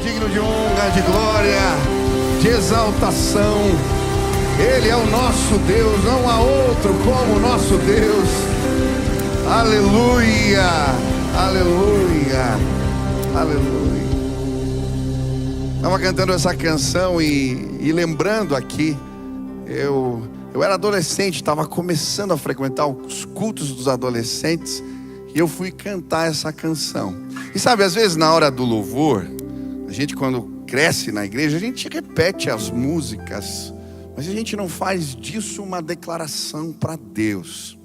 digno de honra, de glória, de exaltação. Ele é o nosso Deus, não há outro como o nosso Deus. Aleluia, aleluia, aleluia. Estava cantando essa canção e lembrando aqui, eu era adolescente, estava começando a frequentar os cultos dos adolescentes, e eu fui cantar essa canção. E sabe, às vezes na hora do louvor, a gente quando cresce na igreja, a gente repete as músicas, mas a gente não faz disso uma declaração para Deus.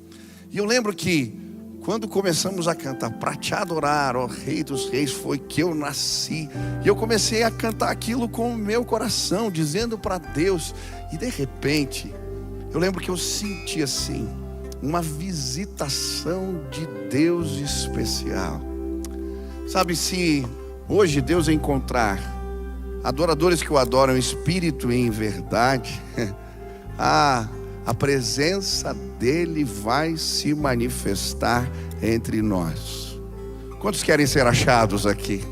E eu lembro que quando começamos a cantar, para te adorar, ó Rei dos Reis, foi que eu nasci. E eu comecei a cantar aquilo com o meu coração, dizendo para Deus. E de repente, eu lembro que eu senti assim, uma visitação de Deus especial. Sabe, se hoje Deus encontrar adoradores que o adoram em espírito e em verdade, a presença dele vai se manifestar entre nós. Quantos querem ser achados aqui?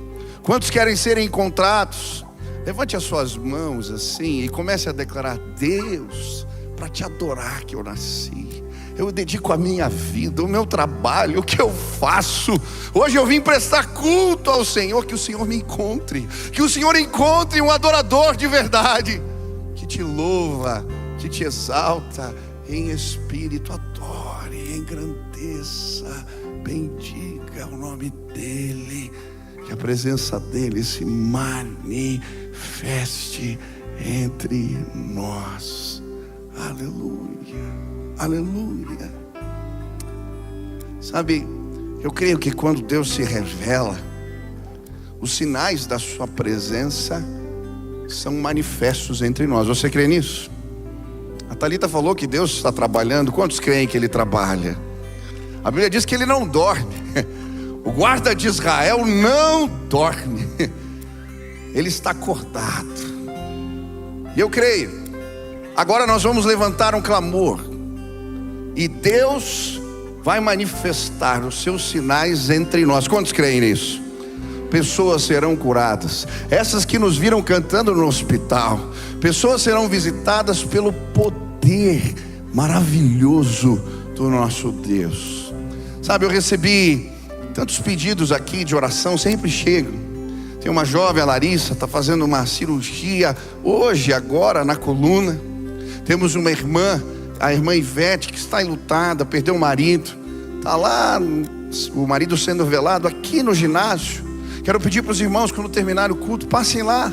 Quantos querem ser encontrados? Levante as suas mãos assim e comece a declarar: Deus, para te adorar que eu nasci, eu dedico a minha vida, o meu trabalho, o que eu faço. Hoje eu vim prestar culto ao Senhor. Que o Senhor me encontre, que o Senhor encontre um adorador de verdade, que te louva, que te exalta em espírito. Adore, engrandeça, bendiga o nome dEle, que a presença dEle se manifeste entre nós. Aleluia, aleluia. Sabe, eu creio que quando Deus se revela, os sinais da sua presença são manifestos entre nós. Você crê nisso? A Thalita falou que Deus está trabalhando. Quantos creem que Ele trabalha? A Bíblia diz que Ele não dorme. O guarda de Israel não dorme. Ele está acordado. E eu creio. Agora nós vamos levantar um clamor, e Deus vai manifestar os seus sinais entre nós. Quantos creem nisso? Pessoas serão curadas, essas que nos viram cantando no hospital. Pessoas serão visitadas pelo poder maravilhoso do nosso Deus. Sabe, eu recebi tantos pedidos aqui de oração, sempre chegam. Tem uma jovem, a Larissa, está fazendo uma cirurgia hoje, agora, na coluna. Temos uma irmã, a irmã Ivete, que está enlutada, perdeu o marido. Está lá, o marido sendo velado aqui no ginásio. Quero pedir para os irmãos, quando terminar o culto, passem lá,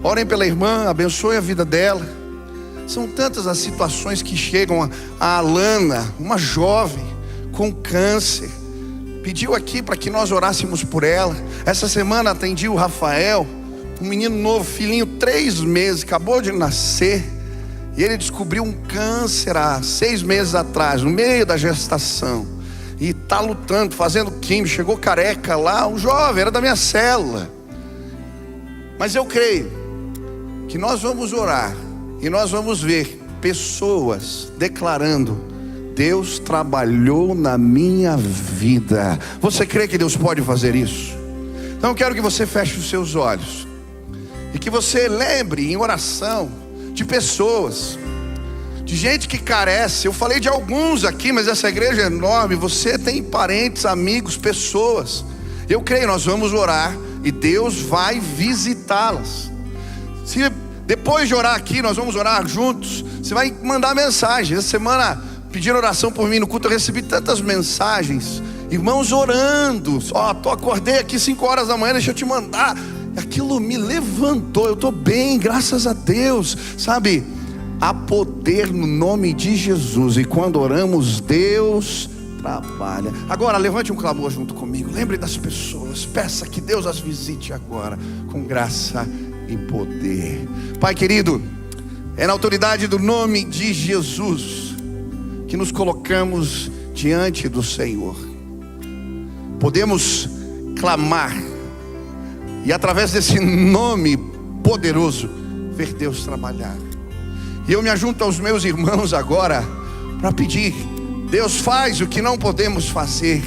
orem pela irmã, abençoem a vida dela. São tantas as situações que chegam. A Alana, uma jovem com câncer, pediu aqui para que nós orássemos por ela. Essa semana atendi o Rafael, um menino novo, filhinho, 3 meses, acabou de nascer. E ele descobriu um câncer há 6 meses atrás, no meio da gestação. E está lutando, fazendo químio. Chegou careca lá, um jovem, era da minha célula. Mas eu creio que nós vamos orar e nós vamos ver pessoas declarando: Deus trabalhou na minha vida. Você crê que Deus pode fazer isso? Então eu quero que você feche os seus olhos e que você lembre em oração de pessoas, de gente que carece. Eu falei de alguns aqui, mas essa igreja é enorme. Você tem parentes, amigos, pessoas. Eu creio, nós vamos orar e Deus vai visitá-las. Se depois de orar aqui, nós vamos orar juntos, você vai mandar mensagem. Essa semana pediram oração por mim no culto, eu recebi tantas mensagens, irmãos orando. Acordei aqui 5 horas da manhã, deixa eu te mandar. Aquilo me levantou, eu estou bem, graças a Deus. Sabe, há poder no nome de Jesus, e quando oramos, Deus trabalha. Agora levante um clamor junto comigo, lembre das pessoas, peça que Deus as visite agora, com graça e poder. Pai querido, é na autoridade do nome de Jesus que nos colocamos diante do Senhor. Podemos clamar e através desse nome poderoso ver Deus trabalhar. E eu me ajunto aos meus irmãos agora para pedir: Deus faz o que não podemos fazer.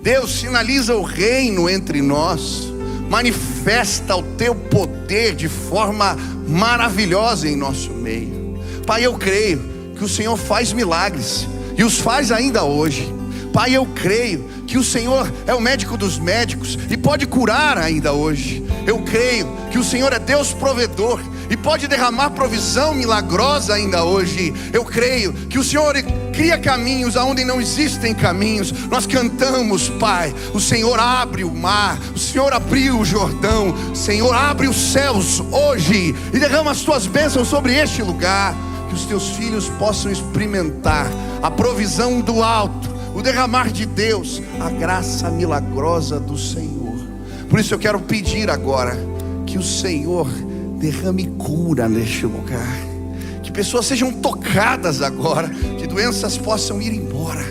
Deus sinaliza o reino entre nós. manifesta o teu poder de forma maravilhosa em nosso meio. Pai, eu creio que o Senhor faz milagres e os faz ainda hoje. Pai, eu creio que o Senhor é o médico dos médicos e pode curar ainda hoje. Eu creio que o Senhor é Deus provedor e pode derramar provisão milagrosa ainda hoje. Eu creio que o Senhor cria caminhos aonde não existem caminhos. Nós cantamos, Pai, o Senhor abre o mar, o Senhor abriu o Jordão, o Senhor abre os céus hoje e derrama as tuas bênçãos sobre este lugar. Que os teus filhos possam experimentar a provisão do alto, o derramar de Deus, a graça milagrosa do Senhor. Por isso eu quero pedir agora que o Senhor derrame cura neste lugar, que pessoas sejam tocadas agora, que doenças possam ir embora,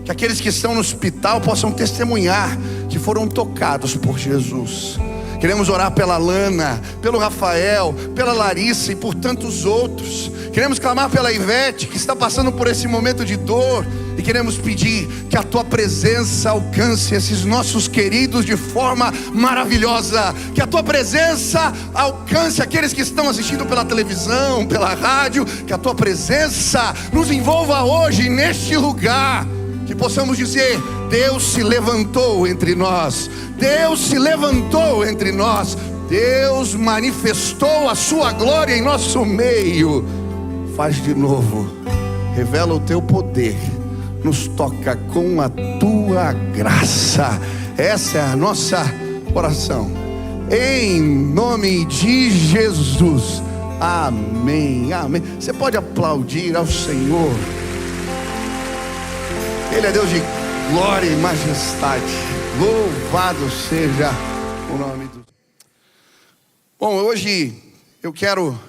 que aqueles que estão no hospital possam testemunhar que foram tocados por Jesus. Queremos orar pela Lana, pelo Rafael, pela Larissa e por tantos outros. Queremos clamar pela Ivete, que está passando por esse momento de dor. E queremos pedir que a tua presença alcance esses nossos queridos de forma maravilhosa. Que a tua presença alcance aqueles que estão assistindo pela televisão, pela rádio. Que a tua presença nos envolva hoje neste lugar. Que possamos dizer: Deus se levantou entre nós. Deus se levantou entre nós. Deus manifestou a sua glória em nosso meio. Faz de novo, revela o teu poder, nos toca com a tua graça. Essa é a nossa oração, em nome de Jesus, amém, amém. Você pode aplaudir ao Senhor. Ele é Deus de glória e majestade. Louvado seja o nome do... Bom, hoje eu quero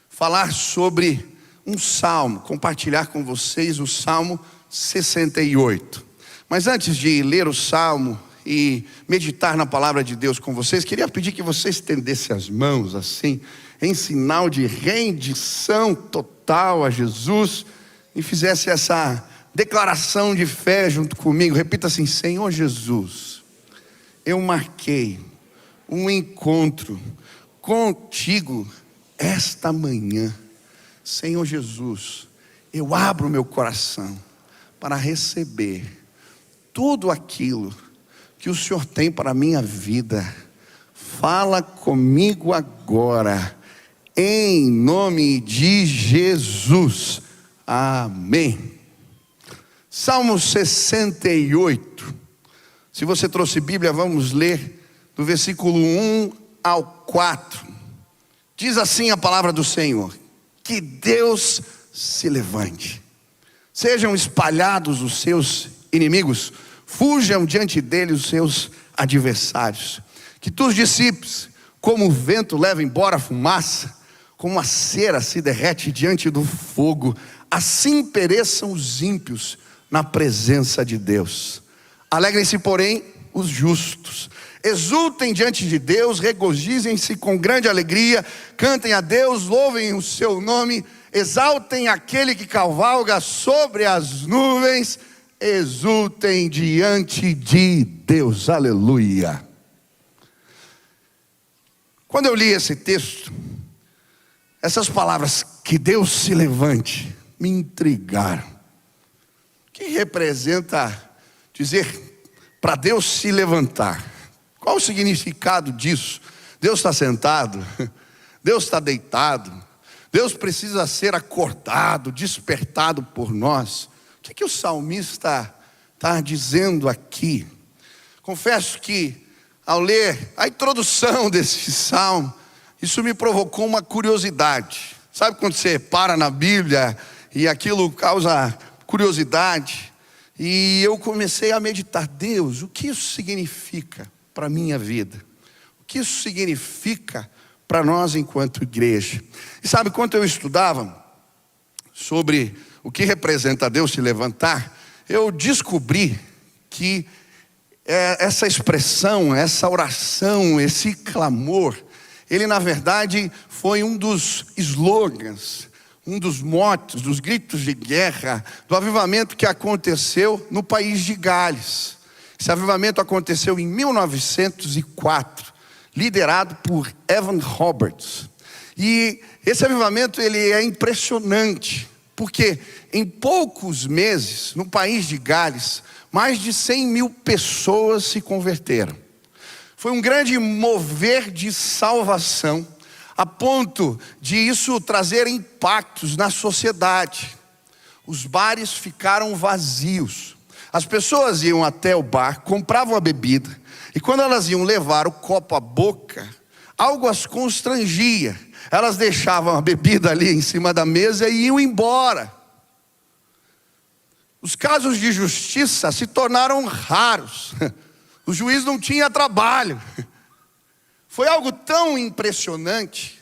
falar sobre um salmo, compartilhar com vocês o Salmo 68. Mas antes de ler o salmo e meditar na palavra de Deus com vocês, queria pedir que você estendesse as mãos assim, em sinal de rendição total a Jesus, e fizesse essa declaração de fé junto comigo. Repita assim: Senhor Jesus, eu marquei um encontro contigo esta manhã. Senhor Jesus, eu abro meu coração para receber tudo aquilo que o Senhor tem para a minha vida. Fala comigo agora, em nome de Jesus, amém. Salmo 68. Se você trouxe Bíblia, vamos ler do versículo 1 ao 4. Diz assim a palavra do Senhor: que Deus se levante, sejam espalhados os seus inimigos, fujam diante dele os seus adversários. Que tu os dissipes, como o vento leva embora a fumaça, como a cera se derrete diante do fogo, assim pereçam os ímpios na presença de Deus. Alegrem-se, porém, os justos, exultem diante de Deus, regozijem-se com grande alegria, cantem a Deus, louvem o seu nome, exaltem aquele que cavalga sobre as nuvens, exultem diante de Deus, aleluia. Quando eu li esse texto, essas palavras, que Deus se levante, me intrigaram. O que representa dizer para Deus se levantar? Qual o significado disso? Deus está sentado? Deus está deitado? Deus precisa ser acordado, despertado por nós? O que o salmista está dizendo aqui? Confesso que ao ler a introdução desse salmo, isso me provocou uma curiosidade. Sabe quando você para na Bíblia e aquilo causa curiosidade? E eu comecei a meditar: Deus, o que isso significa para a minha vida? O que isso significa para nós enquanto igreja? E sabe, quando eu estudava sobre o que representa Deus se levantar, eu descobri que essa expressão, essa oração, esse clamor, ele na verdade foi um dos slogans, um dos motes, dos gritos de guerra do avivamento que aconteceu no país de Gales. Esse avivamento aconteceu em 1904. liderado por Evan Roberts. E esse avivamento ele é impressionante, porque em poucos meses, no país de Gales, mais de 100 mil pessoas se converteram. Foi um grande mover de salvação, a ponto de isso trazer impactos na sociedade. Os bares ficaram vazios. As pessoas iam até o bar, compravam a bebida, e quando elas iam levar o copo à boca, algo as constrangia. Elas deixavam a bebida ali em cima da mesa e iam embora. Os casos de justiça se tornaram raros. O juiz não tinha trabalho. Foi algo tão impressionante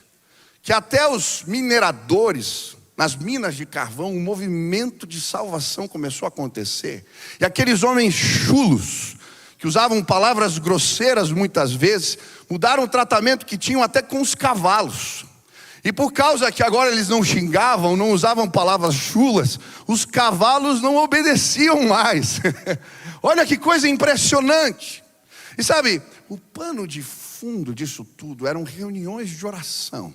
que até os mineradores, nas minas de carvão, um movimento de salvação começou a acontecer. E aqueles homens chulos, que usavam palavras grosseiras muitas vezes, mudaram o tratamento que tinham até com os cavalos. E por causa que agora eles não xingavam, não usavam palavras chulas, os cavalos não obedeciam mais. Olha que coisa impressionante. E sabe, o pano de fundo disso tudo eram reuniões de oração,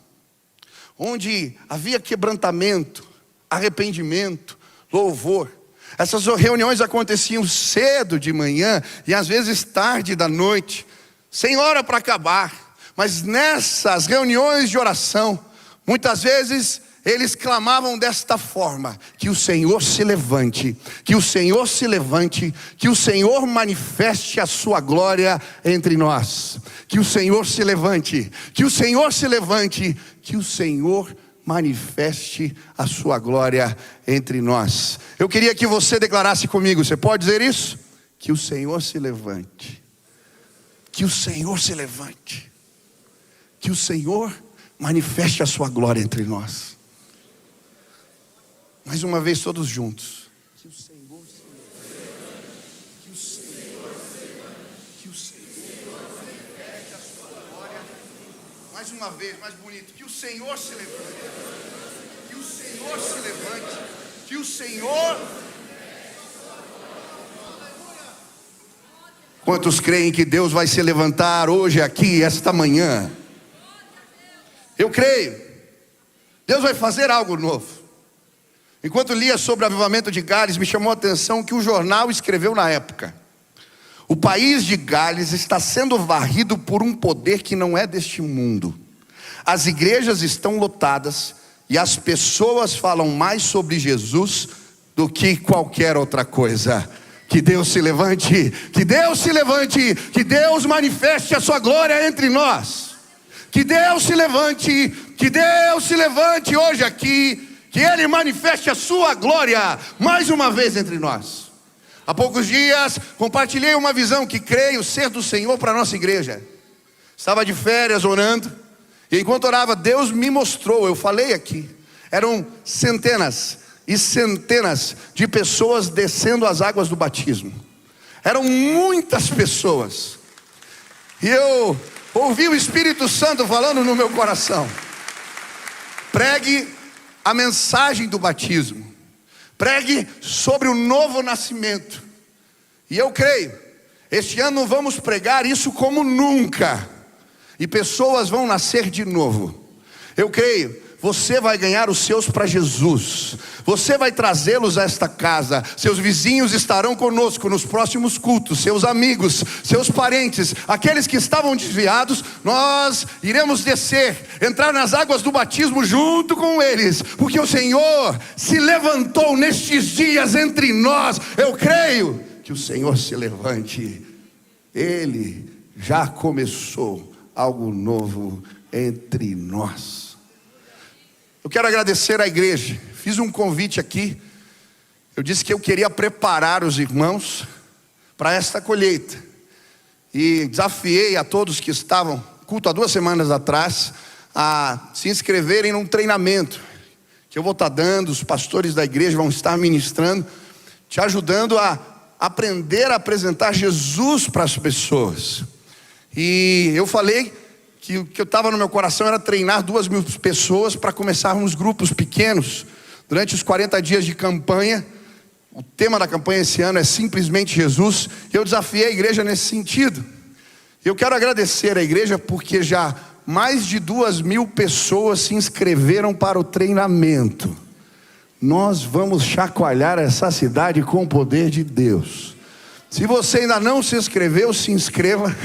onde havia quebrantamento, arrependimento, louvor. Essas reuniões aconteciam cedo de manhã e às vezes tarde da noite, sem hora para acabar. Mas nessas reuniões de oração, muitas vezes eles clamavam desta forma: que o Senhor se levante, que o Senhor se levante, que o Senhor manifeste a sua glória entre nós. Que o Senhor se levante, que o Senhor se levante, que o Senhor manifeste a sua glória entre nós. Eu queria que você declarasse comigo, você pode dizer isso? Que o Senhor se levante, que o Senhor se levante, que o Senhor manifeste a sua glória entre nós. Mais uma vez todos juntos. Que o Senhor se levante, que o Senhor se levante, que o Senhor manifeste a sua glória. Mais uma vez, mais bonito. Que o Senhor se levante, que o Senhor se levante, que o Senhor... Quantos creem que Deus vai se levantar hoje aqui, esta manhã? Eu creio. Deus vai fazer algo novo. Enquanto lia sobre o avivamento de Gales, me chamou a atenção que o jornal escreveu na época: o país de Gales está sendo varrido por um poder que não é deste mundo. As igrejas estão lotadas e as pessoas falam mais sobre Jesus do que qualquer outra coisa. Que Deus se levante, que Deus se levante, que Deus manifeste a sua glória entre nós. Que Deus se levante, que Deus se levante hoje aqui, que Ele manifeste a sua glória mais uma vez entre nós. Há poucos dias compartilhei uma visão que creio ser do Senhor para a nossa igreja. Estava de férias orando, e enquanto orava Deus me mostrou, eu falei aqui, eram centenas e centenas de pessoas descendo as águas do batismo. Eram muitas pessoas. E eu ouvi o Espírito Santo falando no meu coração: pregue a mensagem do batismo, pregue sobre o novo nascimento. E eu creio, este ano vamos pregar isso como nunca, e pessoas vão nascer de novo. Eu creio, você vai ganhar os seus para Jesus, você vai trazê-los a esta casa, seus vizinhos estarão conosco nos próximos cultos, seus amigos, seus parentes, aqueles que estavam desviados, nós iremos descer, entrar nas águas do batismo junto com eles, porque o Senhor se levantou nestes dias entre nós. Eu creio que o Senhor se levante, Ele já começou algo novo entre nós. Eu quero agradecer à igreja. Fiz um convite aqui. Eu disse que eu queria preparar os irmãos para esta colheita. E desafiei a todos que estavam culto há 2 semanas atrás a se inscreverem num treinamento que eu vou estar dando. Os pastores da igreja vão estar ministrando, te ajudando a aprender a apresentar Jesus para as pessoas. E eu falei que o que eu estava no meu coração era treinar 2.000 pessoas para começarmos grupos pequenos durante os 40 dias de campanha. O tema da campanha esse ano é simplesmente Jesus. E eu desafiei a igreja nesse sentido. Eu quero agradecer à igreja porque já mais de 2.000 pessoas se inscreveram para o treinamento. Nós vamos chacoalhar essa cidade com o poder de Deus. Se você ainda não se inscreveu, se inscreva.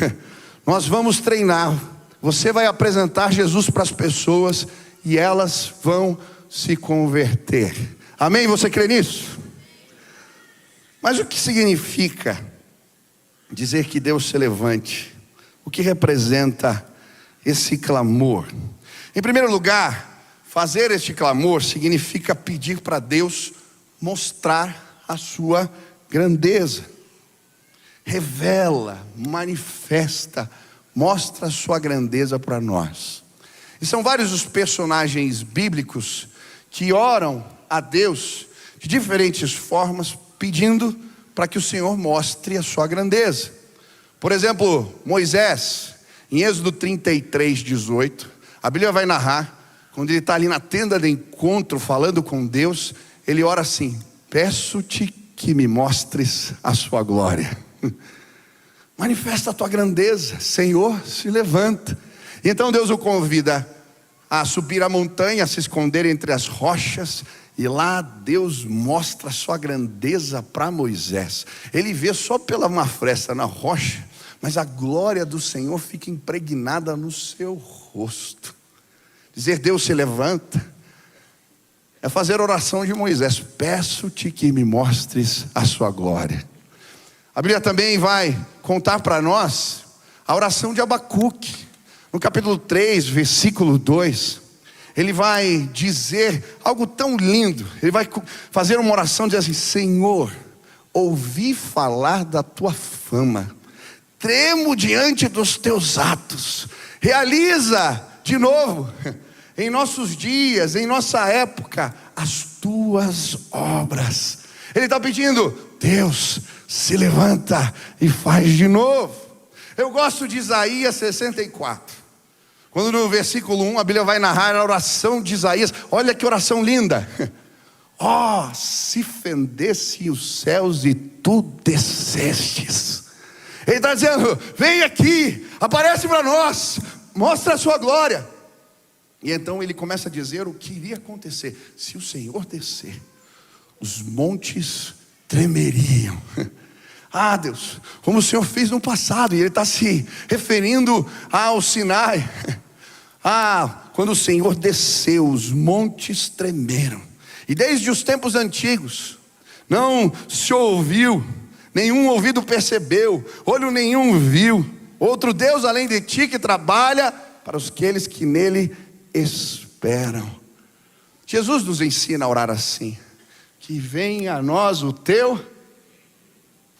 Nós vamos treinar. Você vai apresentar Jesus para as pessoas e elas vão se converter. Amém? Você crê nisso? Mas o que significa dizer que Deus se levante? O que representa esse clamor? Em primeiro lugar, fazer este clamor significa pedir para Deus mostrar a sua grandeza. Revela, manifesta, mostra a sua grandeza para nós. E são vários os personagens bíblicos que oram a Deus de diferentes formas, pedindo para que o Senhor mostre a sua grandeza. Por exemplo, Moisés, em Êxodo 33:18, a Bíblia vai narrar, quando ele está ali na tenda de encontro falando com Deus, ele ora assim: peço-te que me mostres a sua glória. Manifesta a tua grandeza, Senhor, se levanta. Então Deus o convida a subir a montanha, a se esconder entre as rochas, e lá Deus mostra a sua grandeza para Moisés. Ele vê só pela uma fresta na rocha, mas a glória do Senhor fica impregnada no seu rosto. Dizer Deus se levanta é fazer a oração de Moisés: peço-te que me mostres a sua glória. A Bíblia também vai contar para nós a oração de Abacuque. No capítulo 3, versículo 2, ele vai dizer algo tão lindo. Ele vai fazer uma oração dizendo assim: Senhor, ouvi falar da tua fama, tremo diante dos teus atos. Realiza de novo em nossos dias, em nossa época, as tuas obras. Ele está pedindo: Deus, se levanta e faz de novo. Eu gosto de Isaías 64, quando no versículo 1 a Bíblia vai narrar a oração de Isaías. Olha que oração linda. Ó, se fendesse os céus e tu descestes. Ele está dizendo: vem aqui, aparece para nós, mostra a sua glória. E então ele começa a dizer o que iria acontecer. Se o Senhor descer, os montes tremeriam. Ah, Deus, como o Senhor fez no passado. E ele está se referindo ao Sinai. Quando o Senhor desceu, os montes tremeram. E desde os tempos antigos não se ouviu, nenhum ouvido percebeu, olho nenhum viu outro Deus além de ti, que trabalha para aqueles que nele esperam. Jesus nos ensina a orar assim: que venha a nós o teu,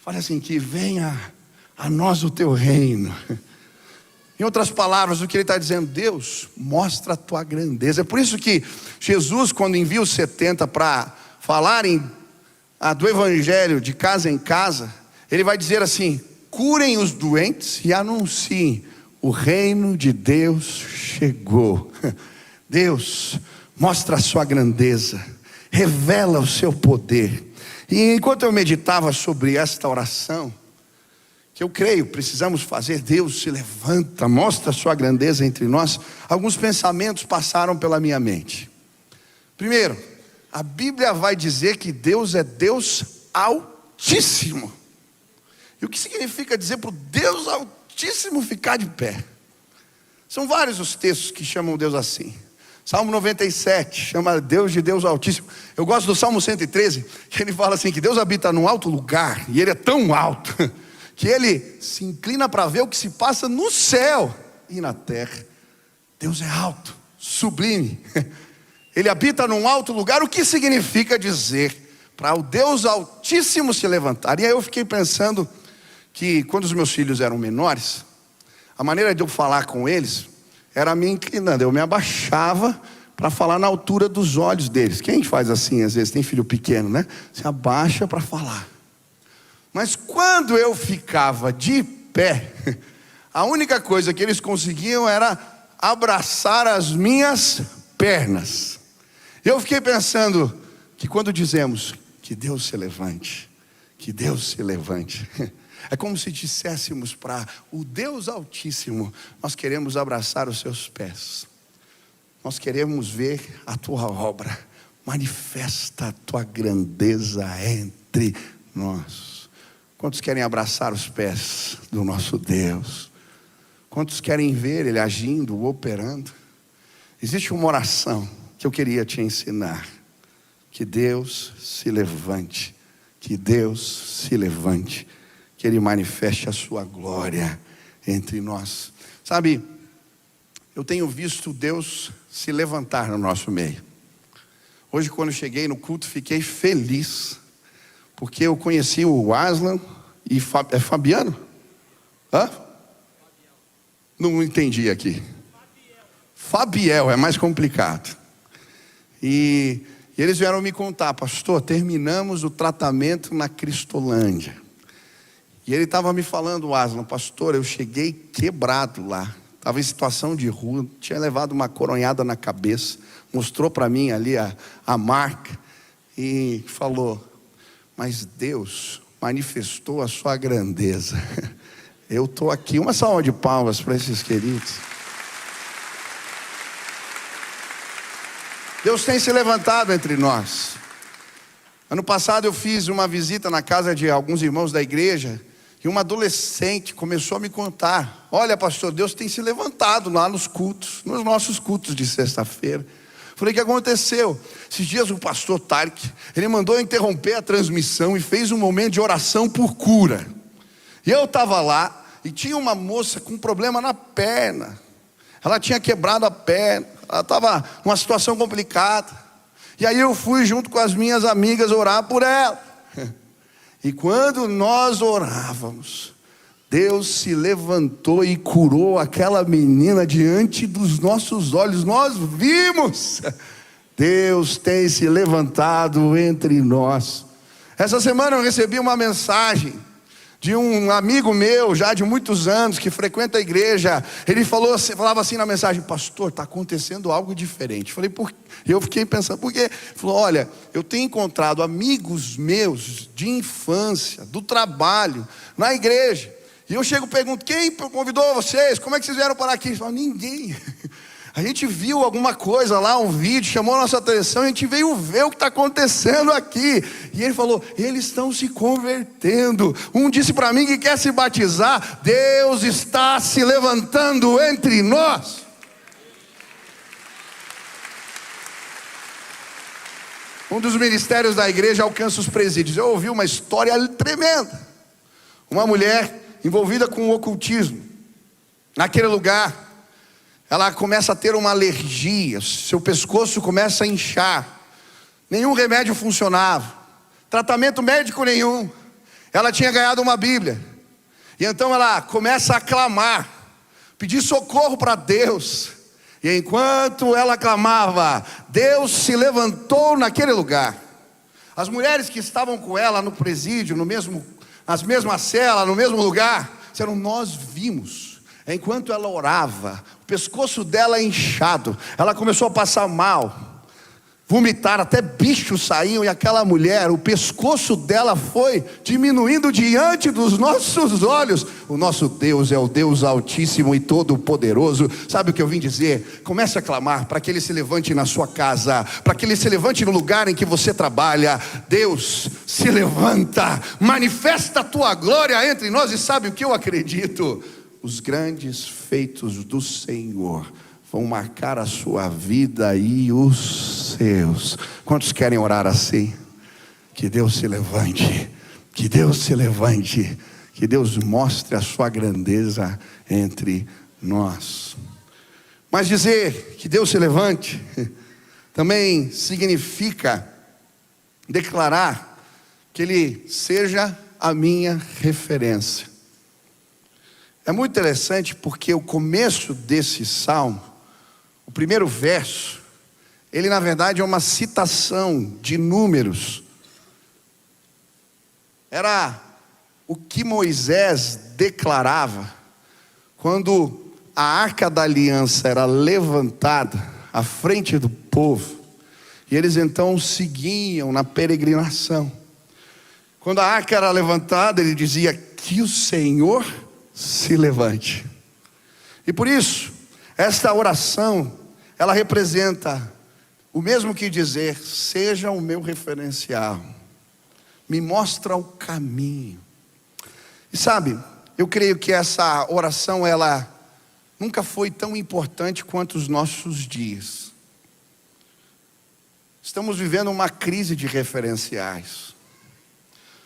fale assim, que venha a nós o teu reino. Em outras palavras, o que ele está dizendo: Deus, mostra a tua grandeza. É por isso que Jesus, quando envia os 70 para falarem do evangelho de casa em casa, ele vai dizer assim: curem os doentes e anunciem: o reino de Deus chegou. Deus, mostra a sua grandeza, revela o seu poder. E enquanto eu meditava sobre esta oração, que eu creio precisamos fazer, Deus se levanta, mostra a sua grandeza entre nós, alguns pensamentos passaram pela minha mente. Primeiro, a Bíblia vai dizer que Deus é Deus Altíssimo. E o que significa dizer para o Deus Altíssimo ficar de pé? São vários os textos que chamam Deus assim. Salmo 97 chama Deus de Deus Altíssimo. Eu gosto do Salmo 113, que ele fala assim, que Deus habita num alto lugar, e ele é tão alto que ele se inclina para ver o que se passa no céu e na terra. Deus é alto, sublime. Ele habita num alto lugar. O que significa dizer para o Deus Altíssimo se levantar? E aí eu fiquei pensando que quando os meus filhos eram menores, a maneira de eu falar com eles era me inclinando. Eu me abaixava para falar na altura dos olhos deles. Quem faz assim às vezes? Tem filho pequeno, né? Se abaixa para falar. Mas quando eu ficava de pé, a única coisa que eles conseguiam era abraçar as minhas pernas. Eu fiquei pensando que quando dizemos que Deus se levante, que Deus se levante, É como se disséssemos para o Deus Altíssimo: nós queremos abraçar os seus pés, nós queremos ver a tua obra, manifesta a tua grandeza entre nós. Quantos querem abraçar os pés do nosso Deus? Quantos querem ver Ele agindo, operando? Existe uma oração que eu queria te ensinar: que Deus se levante, que Deus se levante, que Ele manifeste a sua glória entre nós. Sabe, eu tenho visto Deus se levantar no nosso meio. Hoje, quando cheguei no culto, fiquei feliz, porque eu conheci o Aslan e é Fabiano? Hã? Não entendi aqui. Fabiel, é mais complicado. E eles vieram me contar: pastor, terminamos o tratamento na Cristolândia. E ele estava me falando, Aslan: pastor, eu cheguei quebrado lá, estava em situação de rua, tinha levado uma coronhada na cabeça. Mostrou para mim ali a marca e falou: mas Deus manifestou a sua grandeza. Eu estou aqui. Uma salva de palmas para esses queridos. Deus tem se levantado entre nós. Ano passado eu fiz uma visita na casa de alguns irmãos da igreja, e uma adolescente começou a me contar: olha, pastor, Deus tem se levantado lá nos cultos, nos nossos cultos de sexta-feira. Falei: o que aconteceu? Esses dias o pastor Tarek, ele mandou interromper a transmissão e fez um momento de oração por cura. E eu estava lá, e tinha uma moça com um problema na perna. Ela tinha quebrado a perna, ela estava numa situação complicada. E aí eu fui junto com as minhas amigas orar por ela. E quando nós orávamos, Deus se levantou e curou aquela menina diante dos nossos olhos. Nós vimos. Deus tem se levantado entre nós. Essa semana eu recebi uma mensagem de um amigo meu, já de muitos anos, que frequenta a igreja. Ele falava assim na mensagem: pastor, está acontecendo algo diferente. Falei: por quê? Eu fiquei pensando, por quê? Ele falou: olha, eu tenho encontrado amigos meus de infância, do trabalho, na igreja. E eu chego e pergunto: quem convidou vocês? Como é que vocês vieram parar aqui? Ele falou: ninguém. A gente viu alguma coisa lá, um vídeo, chamou a nossa atenção, a gente veio ver o que está acontecendo aqui. E ele falou: eles estão se convertendo. Um disse para mim que quer se batizar. Deus está se levantando entre nós. Um dos ministérios da igreja alcança os presídios. Eu ouvi uma história tremenda. Uma mulher envolvida com o ocultismo. Naquele lugar, ela começa a ter uma alergia, seu pescoço começa a inchar, nenhum remédio funcionava, tratamento médico nenhum. Ela tinha ganhado uma Bíblia, e então ela começa a clamar, pedir socorro para Deus. E enquanto ela clamava, Deus se levantou naquele lugar. As mulheres que estavam com ela no presídio, nas mesmas celas, no mesmo lugar, disseram: nós vimos. Enquanto ela orava, o pescoço dela inchado, ela começou a passar mal, vomitar, até bichos saíam. E aquela mulher, o pescoço dela foi diminuindo diante dos nossos olhos. O nosso Deus é o Deus Altíssimo e Todo-Poderoso. Sabe o que eu vim dizer? Comece a clamar para que Ele se levante na sua casa, para que Ele se levante no lugar em que você trabalha. Deus se levanta, manifesta a tua glória entre nós. E sabe o que eu acredito? Os grandes feitos do Senhor vão marcar a sua vida e os seus. Quantos querem orar assim? Que Deus se levante, que Deus se levante, que Deus mostre a sua grandeza entre nós. Mas dizer que Deus se levante também significa declarar que Ele seja a minha referência. É muito interessante porque o começo desse salmo, o primeiro verso, ele na verdade é uma citação de Números. Era o que Moisés declarava quando a arca da aliança era levantada à frente do povo, e eles então seguiam na peregrinação. Quando a arca era levantada, ele dizia: que o Senhor se levante. E por isso, esta oração, ela representa o mesmo que dizer: seja o meu referencial, me mostra o caminho. E sabe, eu creio que essa oração, ela nunca foi tão importante quanto os nossos dias. Estamos vivendo uma crise de referenciais.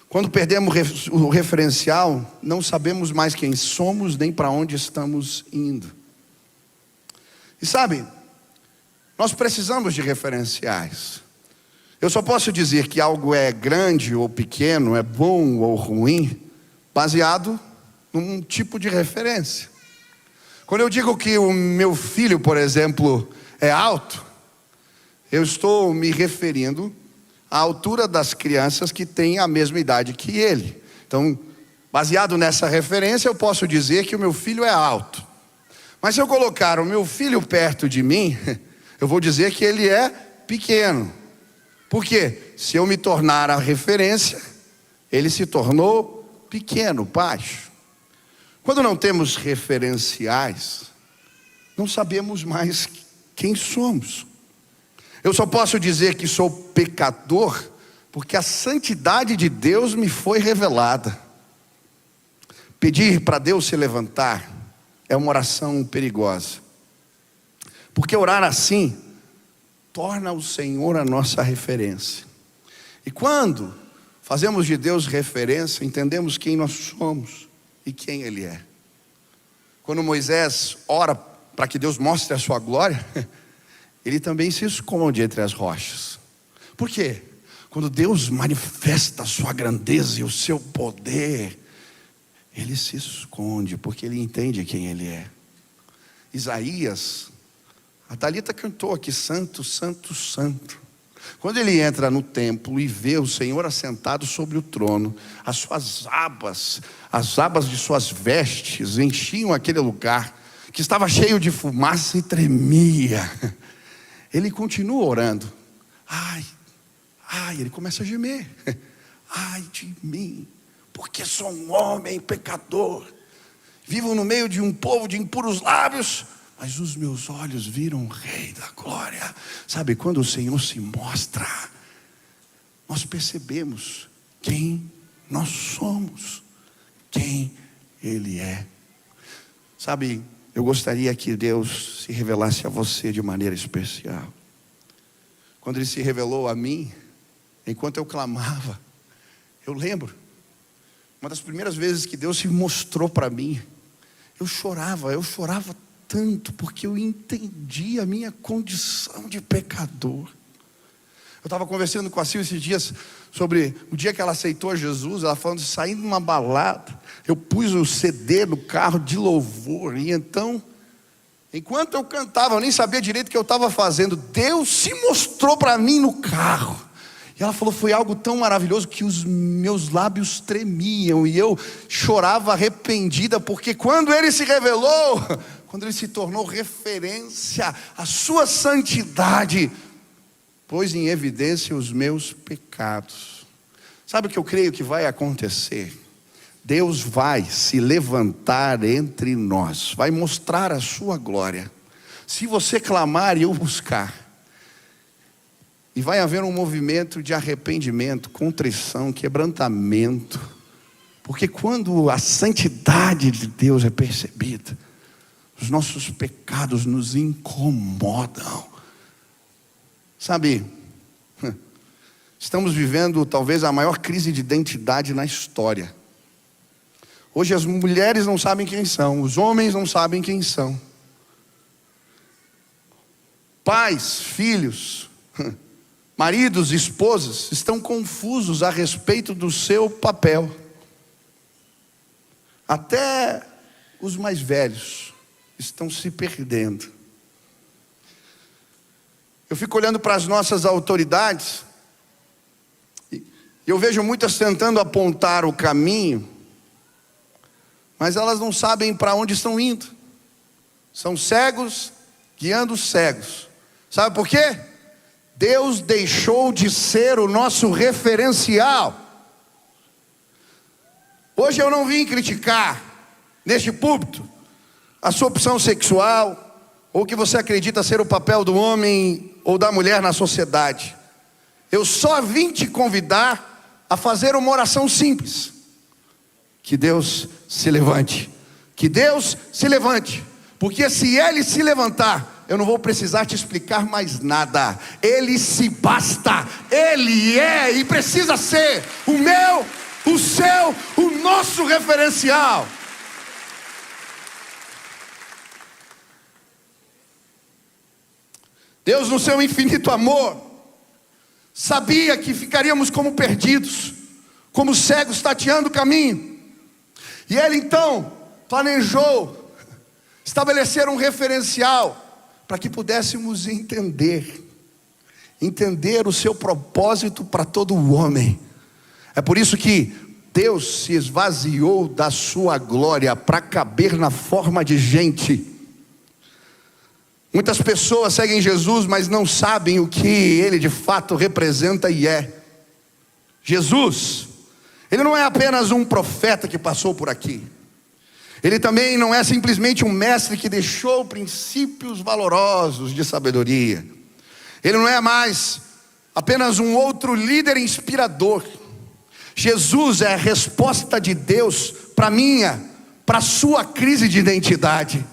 Quando perdemos o referencial, não sabemos mais quem somos, nem para onde estamos indo. E sabe, nós precisamos de referenciais. Eu só posso dizer que algo é grande ou pequeno, é bom ou ruim, baseado num tipo de referência. Quando eu digo que o meu filho, por exemplo, é alto, eu estou me referindo à altura das crianças que têm a mesma idade que ele. Então, baseado nessa referência, eu posso dizer que o meu filho é alto. Mas se eu colocar o meu filho perto de mim, eu vou dizer que ele é pequeno. Por quê? Se eu me tornar a referência, ele se tornou pequeno, baixo. Quando não temos referenciais, não sabemos mais quem somos. Eu só posso dizer que sou pecador porque a santidade de Deus me foi revelada. Pedir para Deus se levantar é uma oração perigosa, porque orar assim torna o Senhor a nossa referência. E quando fazemos de Deus referência, entendemos quem nós somos e quem Ele é. Quando Moisés ora para que Deus mostre a sua glória, ele também se esconde entre as rochas. Por quê? Quando Deus manifesta a sua grandeza e o seu poder, ele se esconde, porque ele entende quem ele é. Isaías, a Thalita cantou aqui: santo, santo, santo. Quando ele entra no templo e vê o Senhor assentado sobre o trono, as suas abas, as abas de suas vestes enchiam aquele lugar, que estava cheio de fumaça e tremia. Ele continua orando. Ai, ele começa a gemer. Ai de mim, porque sou um homem pecador. Vivo no meio de um povo de impuros lábios, mas os meus olhos viram o Rei da Glória. Sabe, quando o Senhor se mostra, nós percebemos quem nós somos, quem Ele é. Sabe, eu gostaria que Deus se revelasse a você de maneira especial. Quando Ele se revelou a mim, enquanto eu clamava, eu lembro, uma das primeiras vezes que Deus se mostrou para mim, eu chorava tanto, porque eu entendi a minha condição de pecador. Eu estava conversando com a Silvia esses dias sobre o dia que ela aceitou Jesus. Ela falando, saindo de uma balada, eu pus o CD no carro de louvor, e então, enquanto eu cantava, eu nem sabia direito o que eu estava fazendo, Deus se mostrou para mim no carro. E ela falou, foi algo tão maravilhoso que os meus lábios tremiam, e eu chorava arrependida, porque quando Ele se revelou, quando Ele se tornou referência, a sua santidade pôs em evidência os meus pecados. Sabe o que eu creio que vai acontecer? Deus vai se levantar entre nós, vai mostrar a sua glória, se você clamar e eu buscar. E vai haver um movimento de arrependimento, contrição, quebrantamento. Porque quando a santidade de Deus é percebida, os nossos pecados nos incomodam. Sabe, estamos vivendo talvez a maior crise de identidade na história. Hoje as mulheres não sabem quem são, os homens não sabem quem são. Pais, filhos, maridos, esposas estão confusos a respeito do seu papel. Até os mais velhos estão se perdendo. Eu fico olhando para as nossas autoridades e eu vejo muitas tentando apontar o caminho, mas elas não sabem para onde estão indo. São cegos guiando os cegos. Sabe por quê? Deus deixou de ser o nosso referencial. Hoje eu não vim criticar neste púlpito a sua opção sexual, ou o que você acredita ser o papel do homem ou da mulher na sociedade. Eu só vim te convidar a fazer uma oração simples. Que Deus se levante. Que Deus se levante. Porque se Ele se levantar, eu não vou precisar te explicar mais nada. Ele se basta. Ele é e precisa ser o meu, o seu, o nosso referencial. Deus, no seu infinito amor, sabia que ficaríamos como perdidos, como cegos tateando o caminho. E Ele então planejou estabelecer um referencial para que pudéssemos entender o seu propósito para todo o homem. É por isso que Deus se esvaziou da sua glória para caber na forma de gente. Muitas pessoas seguem Jesus, mas não sabem o que Ele de fato representa e é. Jesus, Ele não é apenas um profeta que passou por aqui. Ele também não é simplesmente um mestre que deixou princípios valorosos de sabedoria. Ele não é mais apenas um outro líder inspirador. Jesus é a resposta de Deus para a sua crise de identidade.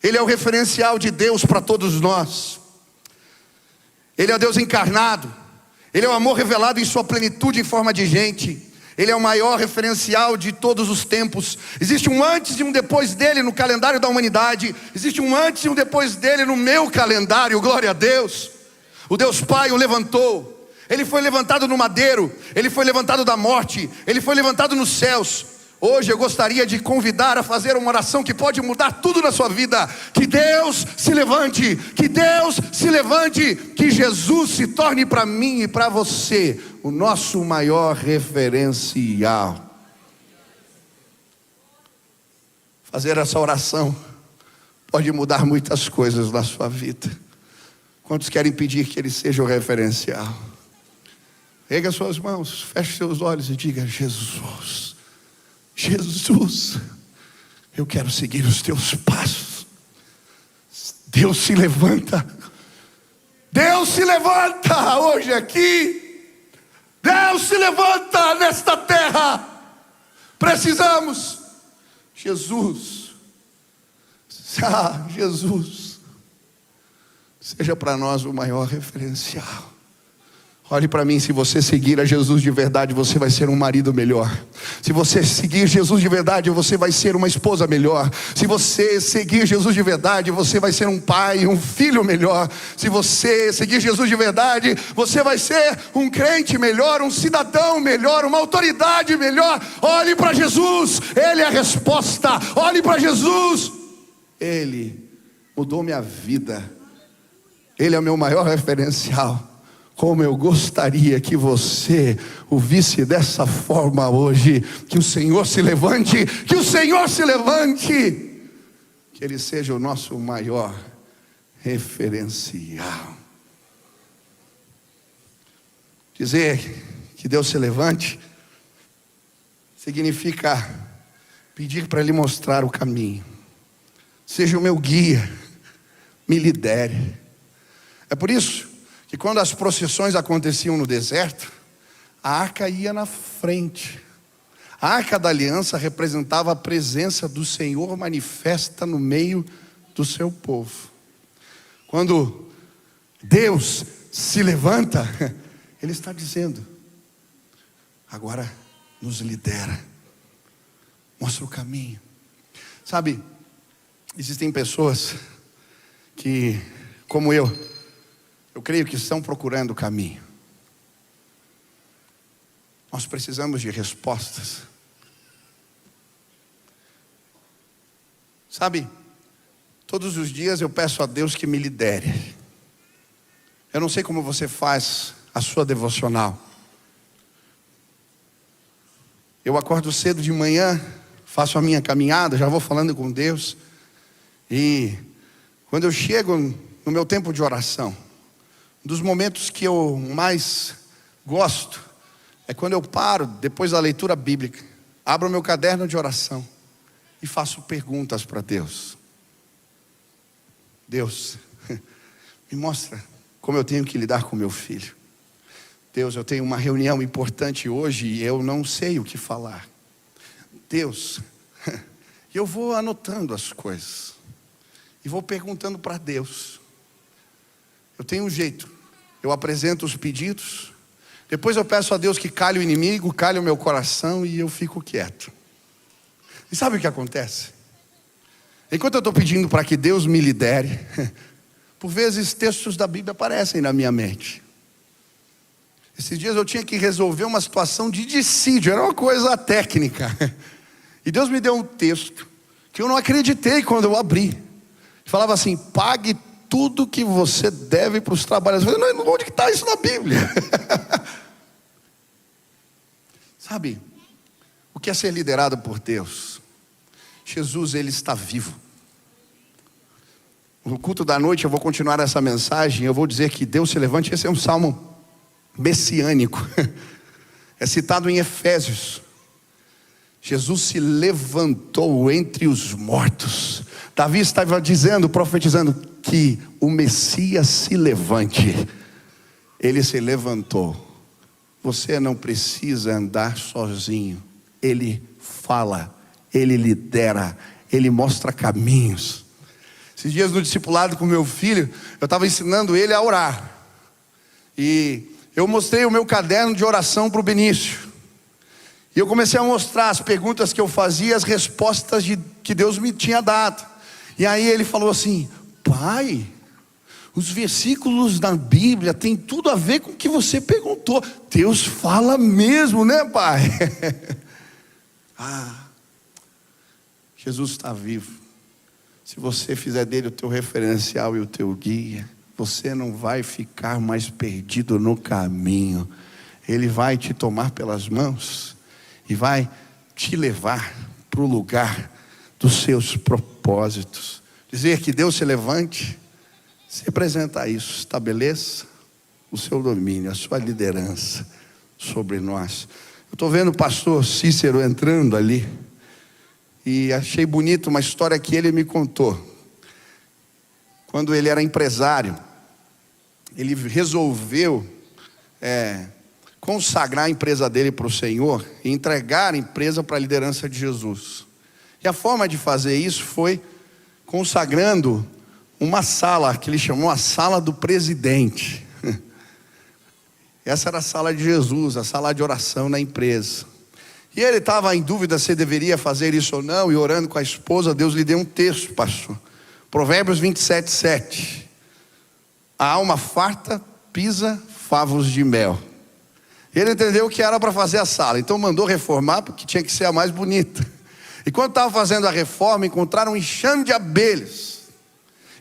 Ele é o referencial de Deus para todos nós. Ele é o Deus encarnado. Ele é o amor revelado em sua plenitude em forma de gente. Ele é o maior referencial de todos os tempos. Existe um antes e um depois dele no calendário da humanidade. Existe um antes e um depois dele no meu calendário, glória a Deus. O Deus Pai o levantou. Ele foi levantado no madeiro. Ele foi levantado da morte. Ele foi levantado nos céus. Hoje eu gostaria de convidar a fazer uma oração que pode mudar tudo na sua vida. Que Deus se levante, que Deus se levante, que Jesus se torne para mim e para você o nosso maior referencial. Fazer essa oração pode mudar muitas coisas na sua vida. Quantos querem pedir que Ele seja o referencial? Erga suas mãos, feche seus olhos e diga: Jesus, Jesus, eu quero seguir os teus passos. Deus se levanta. Deus se levanta hoje aqui. Deus se levanta nesta terra. Precisamos. Jesus, Jesus, seja para nós o maior referencial. Olhe para mim, se você seguir a Jesus de verdade, você vai ser um marido melhor. Se você seguir Jesus de verdade, você vai ser uma esposa melhor. Se você seguir Jesus de verdade, você vai ser um pai, um filho melhor. Se você seguir Jesus de verdade, você vai ser um crente melhor, um cidadão melhor, uma autoridade melhor. Olhe para Jesus, Ele é a resposta. Olhe para Jesus, Ele mudou minha vida. Ele é o meu maior referencial. Como eu gostaria que você o visse dessa forma hoje. Que o Senhor se levante, que o Senhor se levante, que Ele seja o nosso maior referencial. Dizer que Deus se levante significa pedir para Ele mostrar o caminho. Seja o meu guia, me lidere. É por isso que quando as procissões aconteciam no deserto, a arca ia na frente. A arca da aliança representava a presença do Senhor manifesta no meio do seu povo. Quando Deus se levanta, Ele está dizendo: agora nos lidera, mostra o caminho. Sabe, existem pessoas que, como eu creio que estão procurando o caminho. Nós precisamos de respostas. Sabe, todos os dias eu peço a Deus que me lidere. Eu não sei como você faz a sua devocional. Eu acordo cedo de manhã, faço a minha caminhada, já vou falando com Deus. E quando eu chego no meu tempo de oração, um dos momentos que eu mais gosto é quando eu paro, depois da leitura bíblica, abro meu caderno de oração e faço perguntas para Deus. Deus, me mostra como eu tenho que lidar com meu filho. Deus, eu tenho uma reunião importante hoje e eu não sei o que falar. Deus, eu vou anotando as coisas e vou perguntando para Deus. Eu tenho um jeito, eu apresento os pedidos, depois eu peço a Deus que calhe o inimigo, calhe o meu coração e eu fico quieto. E sabe o que acontece? Enquanto eu estou pedindo para que Deus me lidere, por vezes textos da Bíblia aparecem na minha mente. Esses dias eu tinha que resolver uma situação de dissídio, era uma coisa técnica. E Deus me deu um texto que eu não acreditei quando eu abri. Falava assim: pague tudo que você deve para os trabalhadores. Eu falei: onde que está isso na Bíblia? Sabe, o que é ser liderado por Deus? Jesus, Ele está vivo. No culto da noite eu vou continuar essa mensagem. Eu vou dizer que Deus se levante. Esse é um salmo messiânico. É citado em Efésios. Jesus se levantou entre os mortos. Davi estava dizendo, profetizando, que o Messias se levante. Ele se levantou. Você não precisa andar sozinho. Ele fala, Ele lidera, Ele mostra caminhos. Esses dias no discipulado com meu filho, eu estava ensinando ele a orar. E eu mostrei o meu caderno de oração para o Benício. E eu comecei a mostrar as perguntas que eu fazia, as respostas que Deus me tinha dado. E aí ele falou assim: pai, os versículos da Bíblia têm tudo a ver com o que você perguntou. Deus fala mesmo, né, pai? Jesus está vivo. Se você fizer dele o teu referencial e o teu guia, você não vai ficar mais perdido no caminho. Ele vai te tomar pelas mãos e vai te levar para o lugar dos seus propósitos. Dizer que Deus se levante, se representa isso. Estabeleça o seu domínio, a sua liderança sobre nós. Eu estou vendo o pastor Cícero entrando ali, e achei bonito uma história que ele me contou. Quando ele era empresário, ele resolveu consagrar a empresa dele para o Senhor e entregar a empresa para a liderança de Jesus. E a forma de fazer isso foi consagrando uma sala que ele chamou a sala do presidente. Essa era a sala de Jesus, a sala de oração na empresa. E ele estava em dúvida se deveria fazer isso ou não, e orando com a esposa, Deus lhe deu um texto, pastor. Provérbios 27:7. A alma farta pisa favos de mel. Ele entendeu que era para fazer a sala, então mandou reformar, porque tinha que ser a mais bonita. E quando estava fazendo a reforma, encontraram um enxame de abelhas.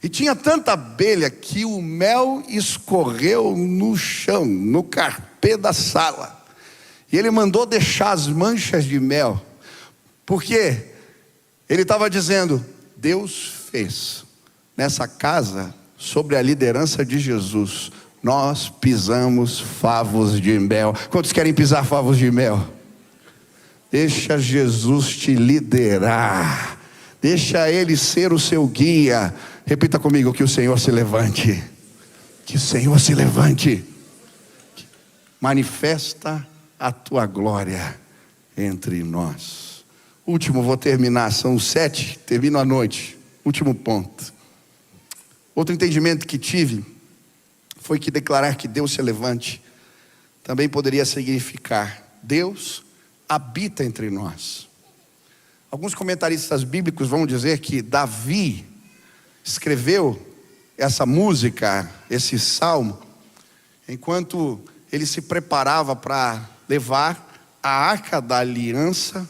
E tinha tanta abelha que o mel escorreu no chão, no carpê da sala. E ele mandou deixar as manchas de mel, porque ele estava dizendo: Deus fez nessa casa, sobre a liderança de Jesus, nós pisamos favos de mel. Quantos querem pisar favos de mel? Deixa Jesus te liderar, deixa Ele ser o seu guia. Repita comigo: que o Senhor se levante. Que o Senhor se levante. Manifesta a tua glória entre nós. Último, vou terminar, são 7, termino à noite. Último ponto. Outro entendimento que tive foi que declarar que Deus se levante também poderia significar: Deus habita entre nós. Alguns comentaristas bíblicos vão dizer que Davi escreveu essa música, esse salmo, enquanto ele se preparava para levar a Arca da Aliança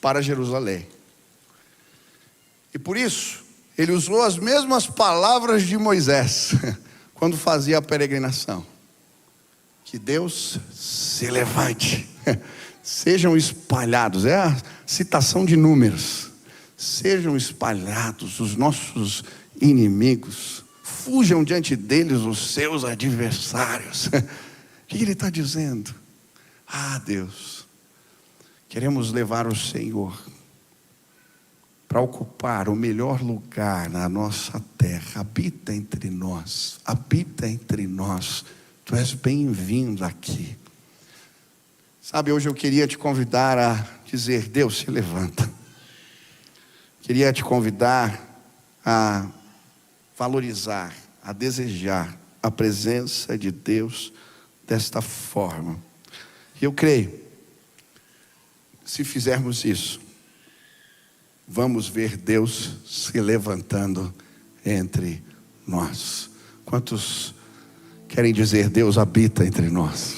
para Jerusalém. E por isso, ele usou as mesmas palavras de Moisés, quando fazia a peregrinação. Que Deus se levante, sejam espalhados, é a citação de Números. Sejam espalhados os nossos inimigos, fujam diante deles os seus adversários. O que ele está dizendo? Deus, queremos levar o Senhor para ocupar o melhor lugar na nossa terra. Habita entre nós, habita entre nós. Tu és bem-vindo aqui. Sabe, hoje eu queria te convidar a dizer: Deus, se levanta. Queria te convidar a valorizar, a desejar a presença de Deus desta forma. E eu creio, se fizermos isso, vamos ver Deus se levantando entre nós. Quantos querem dizer: Deus habita entre nós?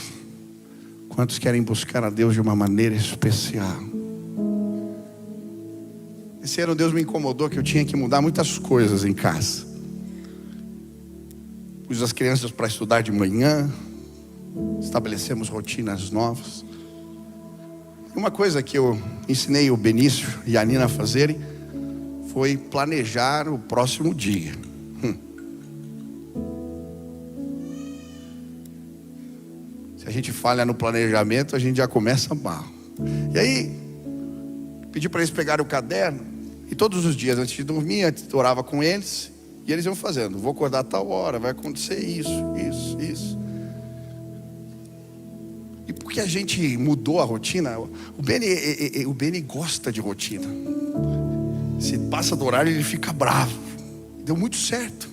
Quantos querem buscar a Deus de uma maneira especial? Esse ano Deus me incomodou que eu tinha que mudar muitas coisas em casa. Pus as crianças para estudar de manhã, estabelecemos rotinas novas. Uma coisa que eu ensinei o Benício e a Nina a fazerem foi planejar o próximo dia. Se a gente falha no planejamento, a gente já começa mal. E aí, pedi para eles pegarem o caderno, e todos os dias antes de dormir, eu orava com eles, e eles iam fazendo: vou acordar a tal hora, vai acontecer isso. E porque a gente mudou a rotina, o Beni gosta de rotina. Se passa do horário, ele fica bravo. Deu muito certo.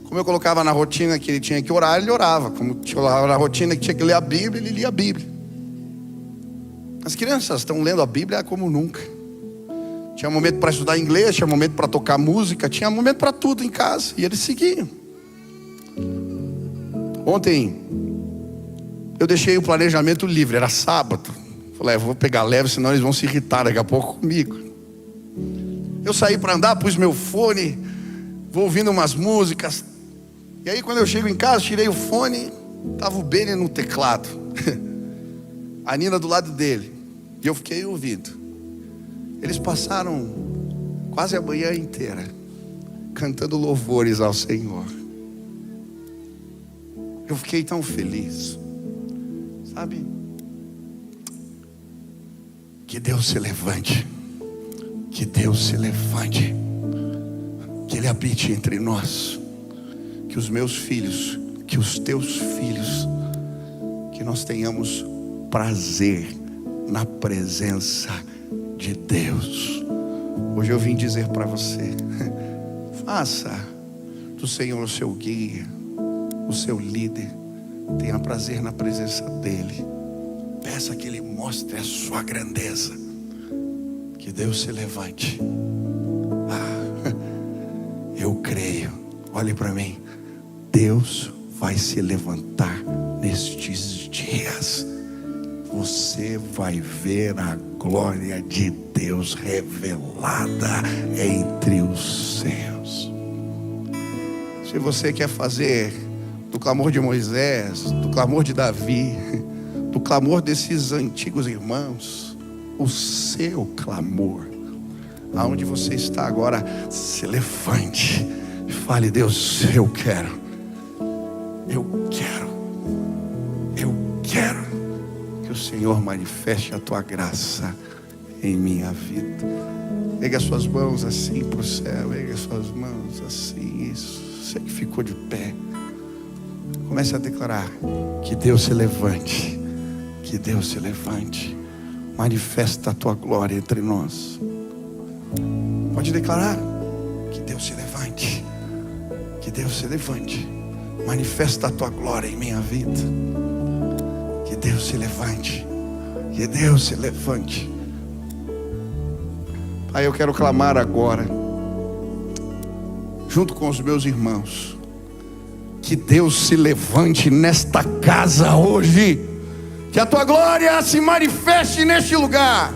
Como eu colocava na rotina que ele tinha que orar, ele orava. Como eu colocava na rotina que tinha que ler a Bíblia, ele lia a Bíblia. As crianças estão lendo a Bíblia como nunca. Tinha momento para estudar inglês, tinha momento para tocar música, tinha momento para tudo em casa. E eles seguiam. Ontem eu deixei o planejamento livre, era sábado. Falei: vou pegar leve, senão eles vão se irritar daqui a pouco comigo. Eu saí para andar, pus meu fone, vou ouvindo umas músicas. E aí quando eu chego em casa, tirei o fone, estava o Beni no teclado, a Nina do lado dele, e eu fiquei ouvindo. Eles passaram quase a manhã inteira cantando louvores ao Senhor. Eu fiquei tão feliz. Sabe? Que Deus se levante. Que Deus se levante. Que Ele habite entre nós. Que os meus filhos, que os teus filhos, que nós tenhamos prazer na presença de Deus. Hoje eu vim dizer para você: faça do Senhor o seu guia, o seu líder. Tenha prazer na presença dEle. Peça que Ele mostre a sua grandeza. Que Deus se levante. Eu creio. Olhe para mim. Deus vai se levantar nestes dias. Você vai ver a glória de Deus revelada entre os céus. Se você quer fazer do clamor de Moisés, do clamor de Davi, do clamor desses antigos irmãos, o seu clamor, aonde você está agora, se levante e fale: Deus, eu quero que o Senhor manifeste a tua graça em minha vida. Ergue as suas mãos assim para o céu, ergue as suas mãos assim, isso. Você que ficou de pé, comece a declarar: que Deus se levante, que Deus se levante, manifesta a tua glória entre nós. Pode declarar: que Deus se levante, que Deus se levante, manifesta a tua glória em minha vida. Que Deus se levante, que Deus se levante. Pai, eu quero clamar agora, junto com os meus irmãos, que Deus se levante nesta casa hoje, que a tua glória se manifeste neste lugar,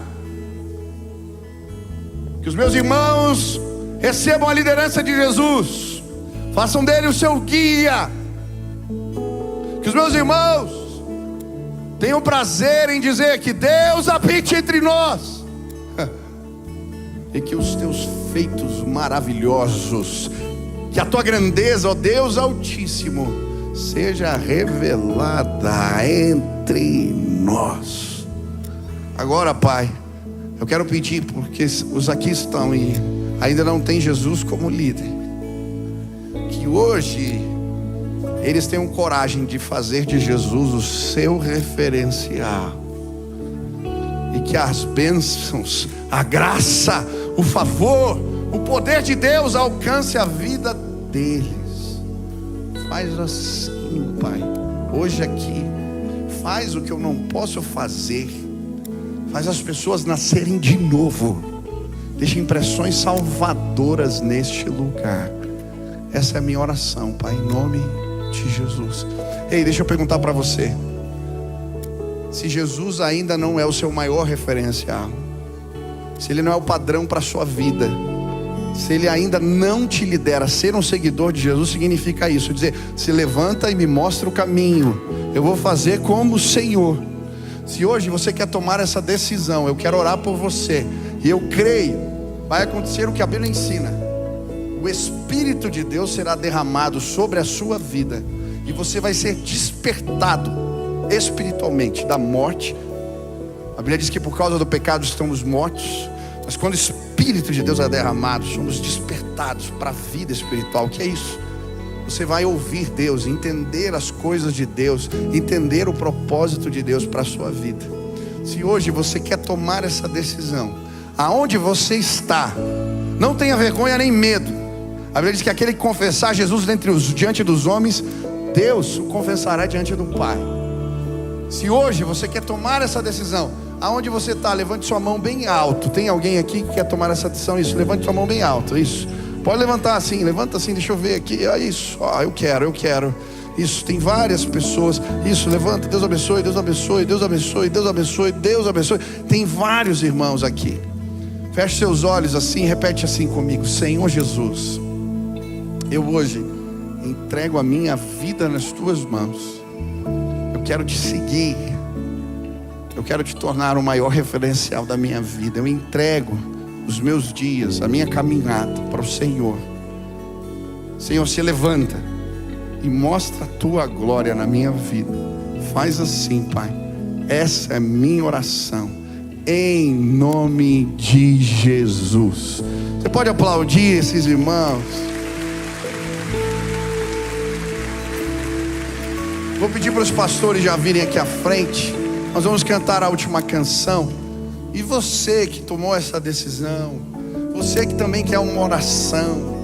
que os meus irmãos recebam a liderança de Jesus, façam dele o seu guia, que os meus irmãos tenham prazer em dizer que Deus habite entre nós, e que os teus feitos maravilhosos, que a tua grandeza, ó Deus Altíssimo, seja revelada entre nós. Agora, Pai, eu quero pedir, porque os aqui estão e ainda não tem Jesus como líder, que hoje eles tenham coragem de fazer de Jesus o seu referencial, e que as bênçãos, a graça, o favor, o poder de Deus alcance a vida deles. Faz assim, Pai, hoje aqui, faz o que eu não posso fazer, faz as pessoas nascerem de novo, deixa impressões salvadoras neste lugar. Essa é a minha oração, Pai, em nome de Jesus. Ei, deixa eu perguntar para você, se Jesus ainda não é o seu maior referencial, se Ele não é o padrão para a sua vida, se Ele ainda não te lidera, ser um seguidor de Jesus significa isso, dizer, se levanta e me mostra o caminho, eu vou fazer como o Senhor. Se hoje você quer tomar essa decisão, eu quero orar por você, e eu creio, vai acontecer o que a Bíblia ensina. O Espírito de Deus será derramado sobre a sua vida, e você vai ser despertado espiritualmente da morte. A Bíblia diz que por causa do pecado estamos mortos, mas quando o Espírito de Deus é derramado, somos despertados para a vida espiritual. O que é isso? Você vai ouvir Deus, entender as coisas de Deus, entender o propósito de Deus para a sua vida. Se hoje você quer tomar essa decisão, aonde você está, não tenha vergonha nem medo. A Bíblia diz que aquele que confessar Jesus diante dos homens, Deus o confessará diante do Pai. Se hoje você quer tomar essa decisão, aonde você está, levante sua mão bem alto. Tem alguém aqui que quer tomar essa decisão? Isso, levante sua mão bem alto. Isso, pode levantar assim, levanta assim, deixa eu ver aqui. Isso, eu quero. Isso, tem várias pessoas. Isso, levanta, Deus abençoe, Deus abençoe, Deus abençoe, Deus abençoe, Deus abençoe. Tem vários irmãos aqui. Feche seus olhos assim, repete assim comigo: Senhor Jesus, eu hoje entrego a minha vida nas tuas mãos. Eu quero te seguir, eu quero te tornar o maior referencial da minha vida. Eu entrego os meus dias, a minha caminhada para o Senhor. Senhor, se levanta e mostra a tua glória na minha vida. Faz assim, Pai. Essa é a minha oração, em nome de Jesus. Você pode aplaudir esses irmãos? Vou pedir para os pastores já virem aqui à frente. Nós vamos cantar a última canção. E você que tomou essa decisão, você que também quer uma oração,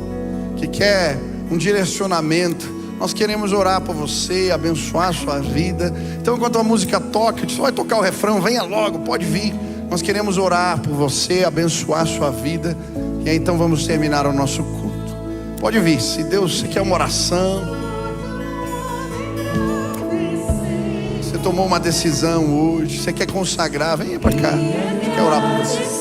que quer um direcionamento, nós queremos orar por você, abençoar a sua vida. Então enquanto a música toca, você vai tocar o refrão, venha logo, pode vir. Nós queremos orar por você, abençoar a sua vida. E aí então vamos terminar o nosso culto. Pode vir, se Deus, você quer uma oração, você tomou uma decisão hoje, você quer consagrar, venha para cá, eu quero orar por você.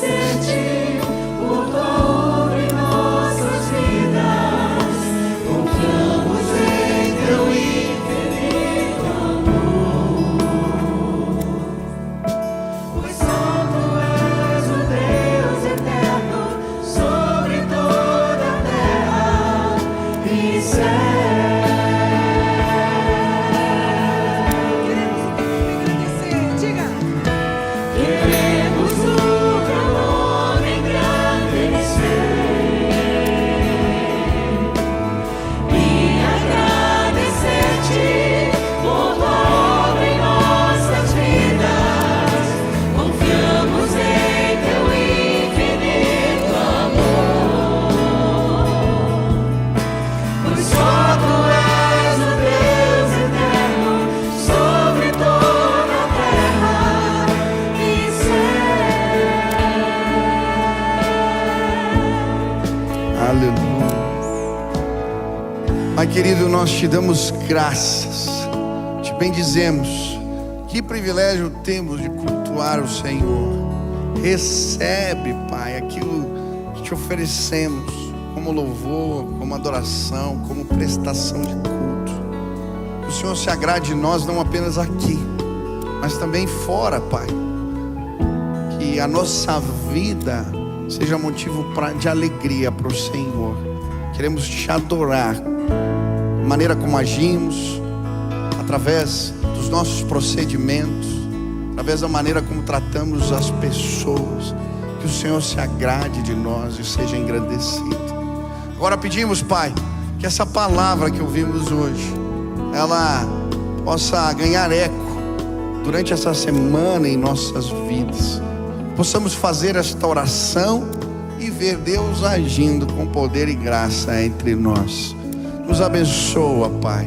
Pai querido, nós te damos graças, te bendizemos. Que privilégio temos de cultuar o Senhor. Recebe, Pai, aquilo que te oferecemos como louvor, como adoração, como prestação de culto. Que o Senhor se agrade de nós não apenas aqui, mas também fora, Pai. Que a nossa vida seja motivo de alegria para o Senhor. Queremos te adorar, a maneira como agimos, através dos nossos procedimentos, através da maneira como tratamos as pessoas. Que o Senhor se agrade de nós e seja engrandecido. Agora pedimos, Pai, que essa palavra que ouvimos hoje, ela possa ganhar eco durante essa semana em nossas vidas. Possamos fazer esta oração e ver Deus agindo com poder e graça entre nós. Nos abençoa, Pai.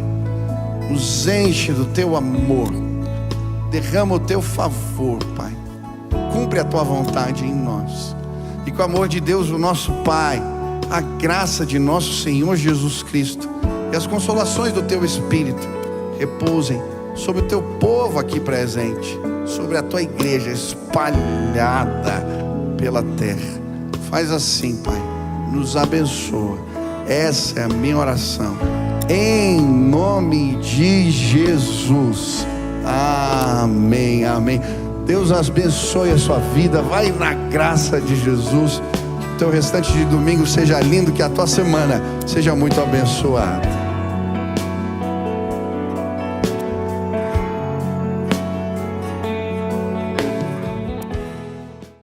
Nos enche do Teu amor. Derrama o Teu favor, Pai. Cumpre a Tua vontade em nós. E com o amor de Deus, o nosso Pai, a graça de nosso Senhor Jesus Cristo e as consolações do Teu Espírito repousem sobre o Teu povo aqui presente, sobre a Tua igreja espalhada pela terra. Faz assim, Pai, nos abençoa. Essa é a minha oração, em nome de Jesus. Amém, amém. Deus abençoe a sua vida. Vai na graça de Jesus. Que o teu restante de domingo seja lindo, que a tua semana seja muito abençoada.